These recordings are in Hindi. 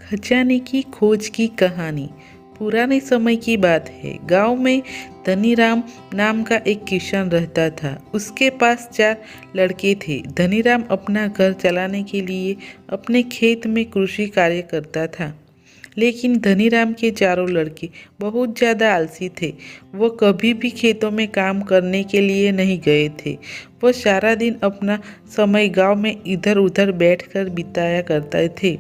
खजाने की खोज की कहानी पुराने समय की बात है। गांव में धनीराम नाम का एक किसान रहता था। उसके पास 4 लड़के थे। धनीराम अपना घर चलाने के लिए अपने खेत में कृषि कार्य करता था, लेकिन धनीराम के चारों लड़के बहुत ज़्यादा आलसी थे। वो कभी भी खेतों में काम करने के लिए नहीं गए थे। वो सारा दिन अपना समय गांव में इधर उधर बैठकर बिताया करते थे।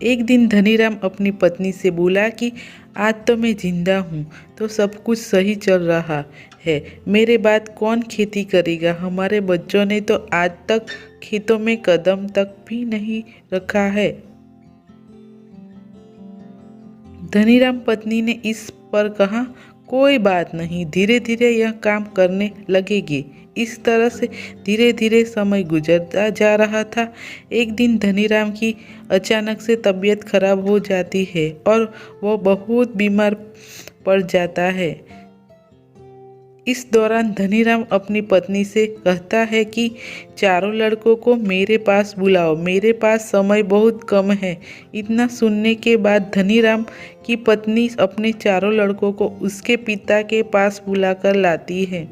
एक दिन धनीराम अपनी पत्नी से बोला कि आज तो मैं जिंदा हूँ तो सब कुछ सही चल रहा है। मेरे बाद कौन खेती करेगा? हमारे बच्चों ने तो आज तक खेतों में कदम तक भी नहीं रखा है। धनीराम पत्नी ने इस पर कहा, कोई बात नहीं, धीरे धीरे यह काम करने लगेगी। इस तरह से धीरे धीरे समय गुजरता जा रहा था। एक दिन धनीराम की अचानक से तबीयत खराब हो जाती है और वो बहुत बीमार पड़ जाता है। इस दौरान धनीराम अपनी पत्नी से कहता है कि चारों लड़कों को मेरे पास बुलाओ, मेरे पास समय बहुत कम है। इतना सुनने के बाद धनीराम की पत्नी अपने चारों लड़कों को उसके पिता के पास बुलाकर लाती है।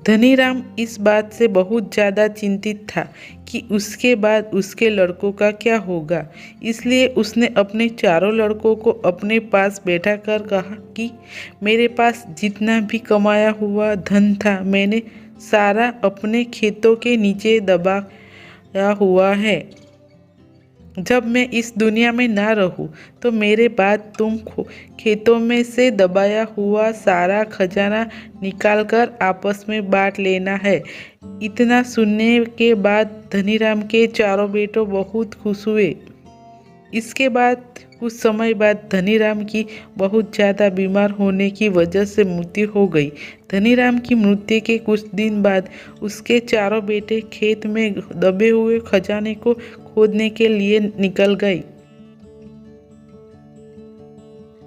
धनीराम इस बात से बहुत ज़्यादा चिंतित था कि उसके बाद उसके लड़कों का क्या होगा। इसलिए उसने अपने चारों लड़कों को अपने पास बैठा कर कहा कि मेरे पास जितना भी कमाया हुआ धन था, मैंने सारा अपने खेतों के नीचे दबाया हुआ है। जब मैं इस दुनिया में ना रहूं तो मेरे बाद तुम खेतों में से दबाया हुआ सारा खजाना निकालकर आपस में बांट लेना है। इतना सुनने के बाद धनीराम के चारों बेटों बहुत खुश हुए। इसके बाद कुछ समय बाद धनीराम की बहुत ज़्यादा बीमार होने की वजह से मृत्यु हो गई। धनीराम की मृत्यु के कुछ दिन बाद उसके चारों बेटे खेत में दबे हुए खजाने को खोदने के लिए निकल गए।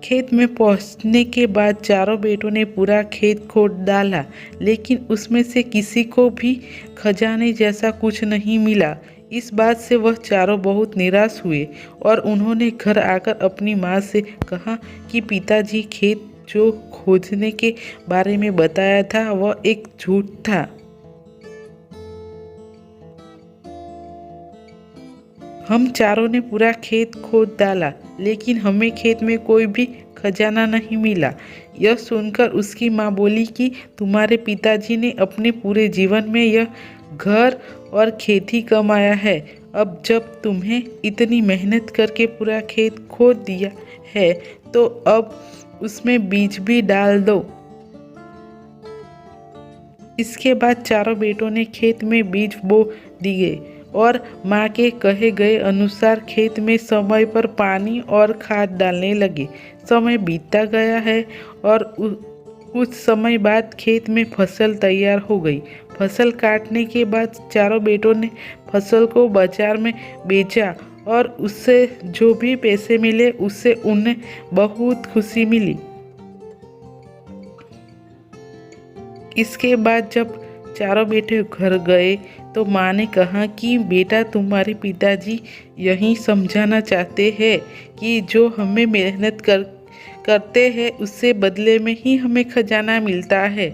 खेत में पहुंचने के बाद चारों बेटों ने पूरा खेत खोद डाला, लेकिन उसमें से किसी को भी खजाने जैसा कुछ नहीं मिला। इस बात से वह चारों बहुत निराश हुए और उन्होंने घर आकर अपनी माँ से कहा कि पिताजी, खेत जो खोजने के बारे में बताया था वह एक झूठ था। हम चारों ने पूरा खेत खोद डाला, लेकिन हमें खेत में कोई भी खजाना नहीं मिला। यह सुनकर उसकी माँ बोली कि तुम्हारे पिताजी ने अपने पूरे जीवन में यह घर और खेती कमाया है। अब जब तुम्हें इतनी मेहनत करके पूरा खेत खोद दिया है तो अब उसमें बीज भी डाल दो। इसके बाद चारों बेटों ने खेत में बीज बो दिए और माँ के कहे गए अनुसार खेत में समय पर पानी और खाद डालने लगे। समय बीतता गया है और कुछ समय बाद खेत में फसल तैयार हो गई। फसल काटने के बाद चारों बेटों ने फसल को बाजार में बेचा और उससे जो भी पैसे मिले उससे उन्हें बहुत खुशी मिली। इसके बाद जब चारों बेटे घर गए तो माँ ने कहा कि बेटा, तुम्हारे पिताजी यही समझाना चाहते हैं कि जो हमें मेहनत करते हैं उससे बदले में ही हमें खजाना मिलता है।